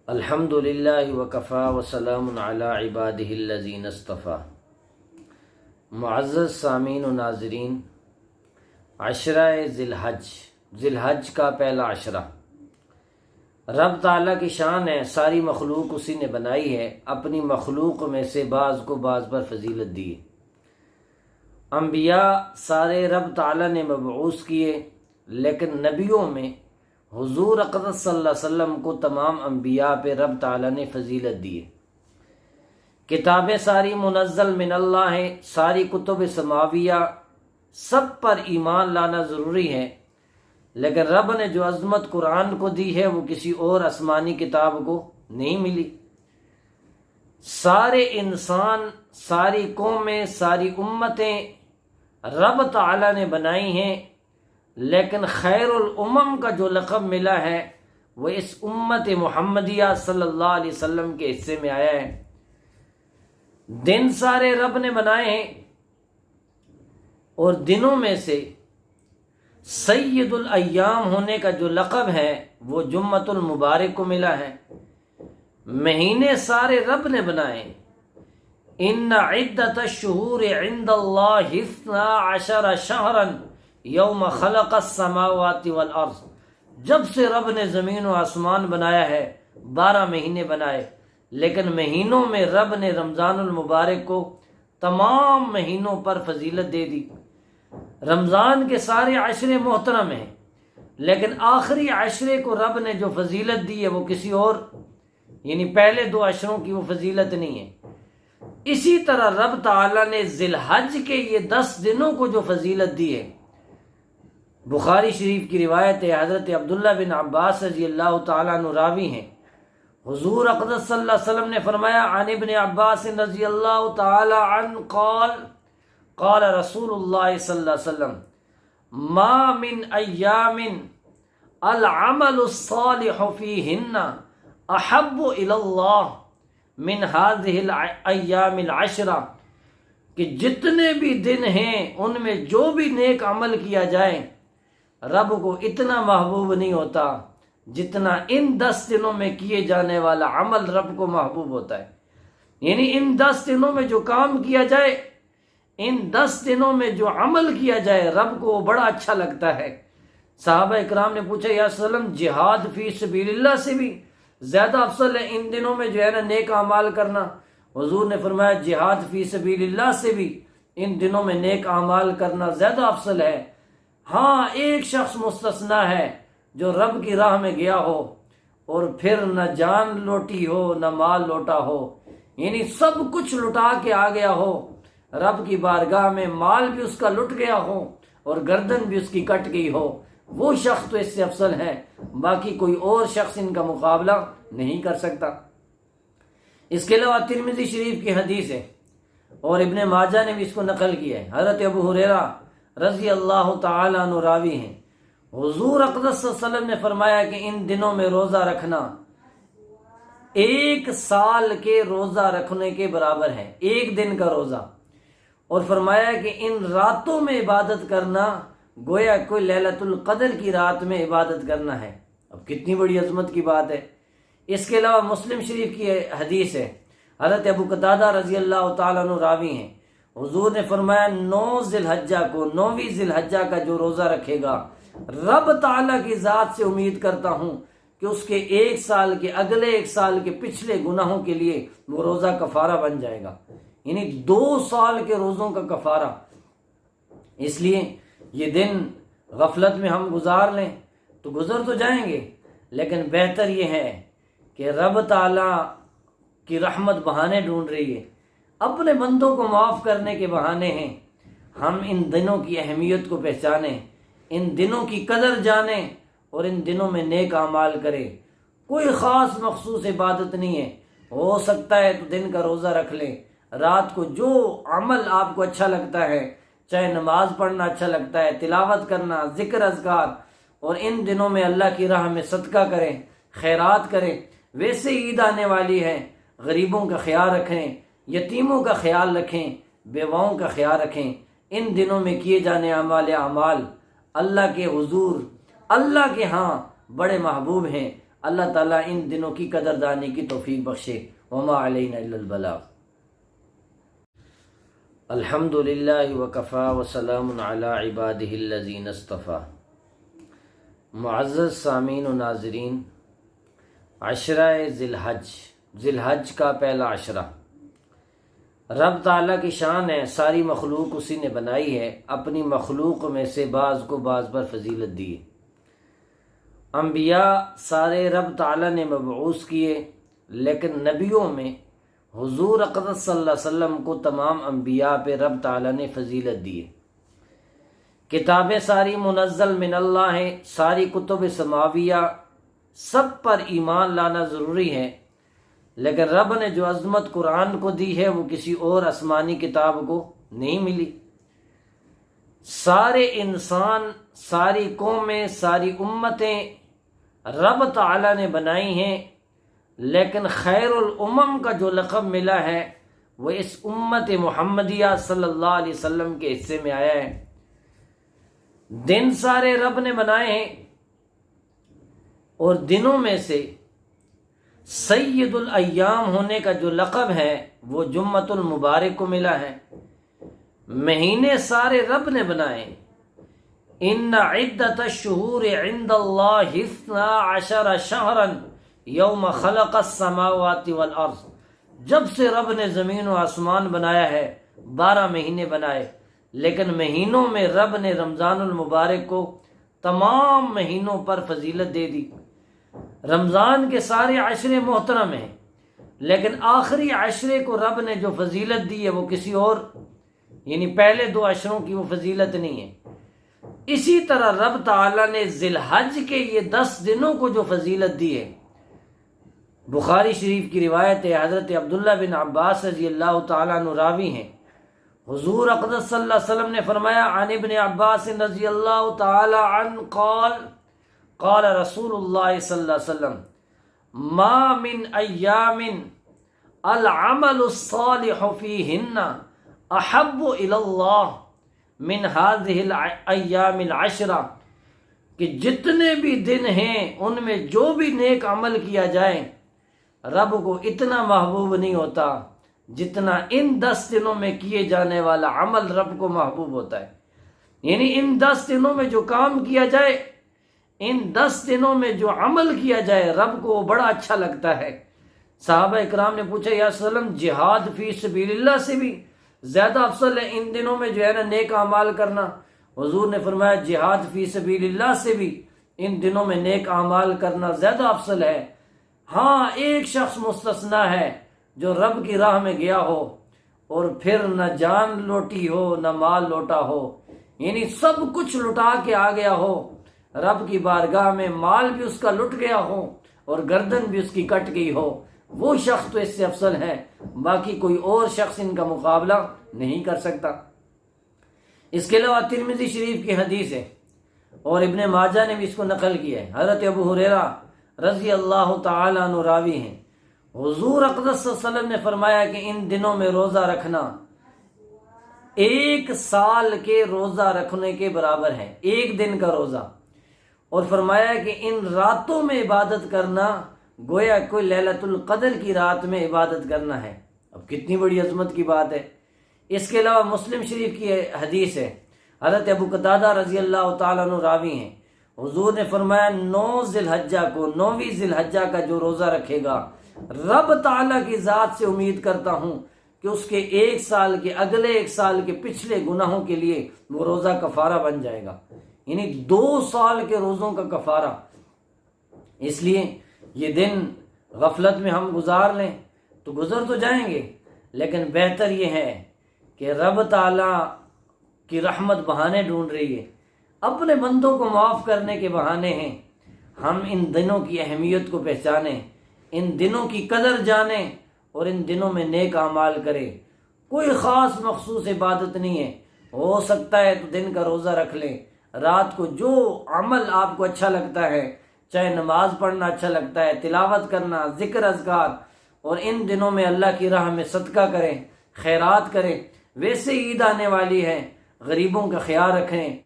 الحمد للہ وکفا وسلام علی عبادہ الذین اصطفیٰ۔ معزز سامعین و ناظرین، عشرہ ذی الحج کا پہلا عشرہ رب تعالیٰ کی شان ہے، ساری مخلوق اسی نے بنائی ہے، اپنی مخلوق میں سے بعض کو بعض پر فضیلت دی ہے۔ انبیاء سارے رب تعالیٰ نے مبعوث کیے، لیکن نبیوں میں حضور اقدس صلی اللہ علیہ وسلم کو تمام انبیاء پہ رب تعالیٰ نے فضیلت دی ہے۔ کتابیں ساری منزل من اللہ ہیں، ساری کتب سماویہ سب پر ایمان لانا ضروری ہے، لیکن رب نے جو عظمت قرآن کو دی ہے وہ کسی اور آسمانی کتاب کو نہیں ملی۔ سارے انسان، ساری قومیں، ساری امتیں رب تعالیٰ نے بنائی ہیں، لیکن خیر الامم کا جو لقب ملا ہے وہ اس امت محمدیہ صلی اللہ علیہ وسلم کے حصے میں آیا ہے۔ دن سارے رب نے بنائے ہیں، اور دنوں میں سے سید الایام ہونے کا جو لقب ہے وہ جمعۃ المبارک کو ملا ہے۔ مہینے سارے رب نے بنائے، ان عدت الشہور عند اللہ 12 شہرا یوم خلق السماوات والارض۔ جب سے رب نے زمین و آسمان بنایا ہے 12 مہینے بنائے، لیکن مہینوں میں رب نے رمضان المبارک کو تمام مہینوں پر فضیلت دے دی۔ رمضان کے سارے عشرے محترم ہیں، لیکن آخری عشرے کو رب نے جو فضیلت دی ہے وہ کسی اور، یعنی پہلے 2 عشروں کی وہ فضیلت نہیں ہے۔ اسی طرح رب تعالیٰ نے ذی الحج کے یہ 10 دنوں کو جو فضیلت دی ہے، بخاری شریف کی روایت ہے، حضرت عبداللہ بن عباس رضی اللہ تعالیٰ عنہ راوی ہیں، حضور اقدس صلی اللہ علیہ وسلم نے فرمایا، عن ابن عباس رضی اللہ تعالیٰ عنہ قال قال رسول اللہ صلی اللہ علیہ وسلم ما من ایام العمل الصالح فیہن احب الی اللہ من هذه الایام العشرہ، کہ جتنے بھی دن ہیں ان میں جو بھی نیک عمل کیا جائے رب کو اتنا محبوب نہیں ہوتا جتنا ان 10 دنوں میں کیے جانے والا عمل رب کو محبوب ہوتا ہے۔ یعنی ان 10 دنوں میں جو کام کیا جائے، ان 10 دنوں میں جو عمل کیا جائے رب کو وہ بڑا اچھا لگتا ہے۔ صحابہ اکرام نے پوچھا، یا رسول اللہ جہاد فی سبیل اللہ سے بھی زیادہ افضل ہے ان دنوں میں جو ہے نا نیک اعمال کرنا؟ حضور نے فرمایا، جہاد فی سبیل اللہ سے بھی ان دنوں میں نیک اعمال کرنا زیادہ افضل ہے۔ ہاں، ایک شخص مستثنا ہے جو رب کی راہ میں گیا ہو اور پھر نہ جان لوٹی ہو نہ مال لوٹا ہو، یعنی سب کچھ لٹا کے آ گیا ہو رب کی بارگاہ میں، مال بھی اس کا لٹ گیا ہو اور گردن بھی اس کی کٹ گئی ہو، وہ شخص تو اس سے افضل ہے، باقی کوئی اور شخص ان کا مقابلہ نہیں کر سکتا۔ اس کے علاوہ ترمذی شریف کی حدیث ہے اور ابن ماجہ نے بھی اس کو نقل کیا ہے، حضرت ابو ہریرہ رضی اللہ تعالیٰ عنہ راوی ہیں، حضور اقدس صلی اللہ علیہ وسلم نے فرمایا کہ ان دنوں میں روزہ رکھنا 1 سال کے روزہ رکھنے کے برابر ہے، 1 دن کا روزہ، اور فرمایا کہ ان راتوں میں عبادت کرنا گویا کوئی لیلۃ القدر کی رات میں عبادت کرنا ہے۔ اب کتنی بڑی عظمت کی بات ہے۔ اس کے علاوہ مسلم شریف کی حدیث ہے، حضرت ابو قتادہ رضی اللہ تعالیٰ عنہ راوی ہیں، حضور نے فرمایا 9 ذی الحجہ کو، 9ویں ذی الحجہ کا جو روزہ رکھے گا، رب تعالیٰ کی ذات سے امید کرتا ہوں کہ اس کے 1 سال کے، اگلے 1 سال کے پچھلے گناہوں کے لیے وہ روزہ کفارہ بن جائے گا، یعنی 2 سال کے روزوں کا کفارہ۔ اس لیے یہ دن غفلت میں ہم گزار لیں تو گزر تو جائیں گے، لیکن بہتر یہ ہے کہ رب تعالیٰ کی رحمت بہانے ڈھونڈ رہی ہے، اپنے بندوں کو معاف کرنے کے بہانے ہیں۔ ہم ان دنوں کی اہمیت کو پہچانیں، ان دنوں کی قدر جانیں اور ان دنوں میں نیک اعمال کریں۔ کوئی خاص مخصوص عبادت نہیں ہے، ہو سکتا ہے تو دن کا روزہ رکھ لیں، رات کو جو عمل آپ کو اچھا لگتا ہے، چاہے نماز پڑھنا اچھا لگتا ہے، تلاوت کرنا، ذکر اذکار، اور ان دنوں میں اللہ کی راہ میں صدقہ کریں، خیرات کریں۔ ویسے عید آنے والی ہے، غریبوں کا خیال رکھیں، یتیموں کا خیال رکھیں، بیواؤں کا خیال رکھیں۔ ان دنوں میں کیے جانے اعمال اللہ کے حضور، اللہ کے ہاں بڑے محبوب ہیں۔ اللہ تعالیٰ ان دنوں کی قدردانی کی توفیق بخشے۔ وما علینا الا البلاغ۔ الحمد للہ وکفا وسلام علی عبادہ الذین اصطفیٰ۔ معزز سامعین و ناظرین، عشرہ ذی الحج کا پہلا عشرہ رب تعالیٰ کی شان ہے، ساری مخلوق اسی نے بنائی ہے، اپنی مخلوق میں سے بعض کو بعض پر فضیلت دی ہے۔ انبیاء سارے رب تعالیٰ نے مبعوث کیے، لیکن نبیوں میں حضور اقدس صلی اللہ علیہ وسلم کو تمام انبیاء پہ رب تعالیٰ نے فضیلت دی ہے۔ کتابیں ساری منزل من اللہ ہیں، ساری کتب سماویہ سب پر ایمان لانا ضروری ہے، لیکن رب نے جو عظمت قرآن کو دی ہے وہ کسی اور آسمانی کتاب کو نہیں ملی۔ سارے انسان، ساری قومیں، ساری امتیں رب تعالیٰ نے بنائی ہیں، لیکن خیر الامم کا جو لقب ملا ہے وہ اس امت محمدیہ صلی اللہ علیہ وسلم کے حصے میں آیا ہے۔ دن سارے رب نے بنائے ہیں، اور دنوں میں سے سید الایام ہونے کا جو لقب ہے وہ جمعۃ المبارک کو ملا ہے۔ مہینے سارے رب نے بنائے۔ ان عدت الشہور عند اللہ 12 شہرا یوم خلق السماوات والارض۔ جب سے رب نے زمین و آسمان بنایا ہے 12 مہینے بنائے، لیکن مہینوں میں رب نے رمضان المبارک کو تمام مہینوں پر فضیلت دے دی۔ رمضان کے سارے عشرے محترم ہیں، لیکن آخری عشرے کو رب نے جو فضیلت دی ہے وہ کسی اور، یعنی پہلے 2 عشروں کی وہ فضیلت نہیں ہے۔ اسی طرح رب تعالیٰ نے ذی الحج کے یہ 10 دنوں کو جو فضیلت دی ہے، بخاری شریف کی روایت ہے، حضرت عبداللہ بن عباس رضی اللہ تعالیٰ عنہ راوی ہیں، حضور اقدس صلی اللہ علیہ وسلم نے فرمایا، عن ابن عباس رضی اللہ تعالی عنہ قال قال رسول اللہ صلی اللہ علیہ وسلم ما من ایام العمل الصالح فیہن احب الی اللہ من هذه الایام العشرہ، کہ جتنے بھی دن ہیں ان میں جو بھی نیک عمل کیا جائے رب کو اتنا محبوب نہیں ہوتا جتنا ان 10 دنوں میں کیے جانے والا عمل رب کو محبوب ہوتا ہے۔ یعنی ان 10 دنوں میں جو کام کیا جائے، ان 10 دنوں میں جو عمل کیا جائے رب کو وہ بڑا اچھا لگتا ہے۔ صحابہ اکرام نے پوچھا، یا رسول اللہ جہاد فی سبیل اللہ سے بھی زیادہ افضل ہے ان دنوں میں جو ہے نا نیک اعمال کرنا؟ حضور نے فرمایا جہاد فی سبیل اللہ سے بھی ان دنوں میں نیک اعمال کرنا زیادہ افضل ہے۔ ہاں، ایک شخص مستثنا ہے جو رب کی راہ میں گیا ہو اور پھر نہ جان لوٹی ہو نہ مال لوٹا ہو، یعنی سب کچھ لٹا کے آ گیا ہو رب کی بارگاہ میں، مال بھی اس کا لٹ گیا ہو اور گردن بھی اس کی کٹ گئی ہو، وہ شخص تو اس سے افضل ہے، باقی کوئی اور شخص ان کا مقابلہ نہیں کر سکتا۔ اس کے علاوہ ترمذی شریف کی حدیث ہے اور ابن ماجہ نے بھی اس کو نقل کیا ہے، حضرت ابو ہریرہ رضی اللہ تعالیٰ عنہ راوی ہیں، حضور اقدس صلی اللہ علیہ وسلم نے فرمایا کہ ان دنوں میں روزہ رکھنا 1 سال کے روزہ رکھنے کے برابر ہے، 1 دن کا روزہ، اور فرمایا کہ ان راتوں میں عبادت کرنا گویا کوئی لیلۃ القدر کی رات میں عبادت کرنا ہے۔ اب کتنی بڑی عظمت کی بات ہے۔ اس کے علاوہ مسلم شریف کی حدیث ہے، حضرت ابو قتادہ رضی اللہ تعالیٰ عنہ راوی ہیں، حضور نے فرمایا 9 ذی الحجہ کو، 9ویں ذی الحجہ کا جو روزہ رکھے گا، رب تعالیٰ کی ذات سے امید کرتا ہوں کہ اس کے 1 سال کے، اگلے 1 سال کے پچھلے گناہوں کے لیے وہ روزہ کفارہ بن جائے گا، یعنی 2 سال کے روزوں کا کفارہ۔ اس لیے یہ دن غفلت میں ہم گزار لیں تو گزر تو جائیں گے، لیکن بہتر یہ ہے کہ رب تعالیٰ کی رحمت بہانے ڈھونڈ رہی ہے، اپنے بندوں کو معاف کرنے کے بہانے ہیں۔ ہم ان دنوں کی اہمیت کو پہچانیں، ان دنوں کی قدر جانیں اور ان دنوں میں نیک اعمال کریں۔ کوئی خاص مخصوص عبادت نہیں ہے، ہو سکتا ہے تو دن کا روزہ رکھ لیں، رات کو جو عمل آپ کو اچھا لگتا ہے، چاہے نماز پڑھنا اچھا لگتا ہے، تلاوت کرنا، ذکر اذکار، اور ان دنوں میں اللہ کی راہ میں صدقہ کریں، خیرات کریں۔ ویسے عید آنے والی ہے، غریبوں کا خیال رکھیں۔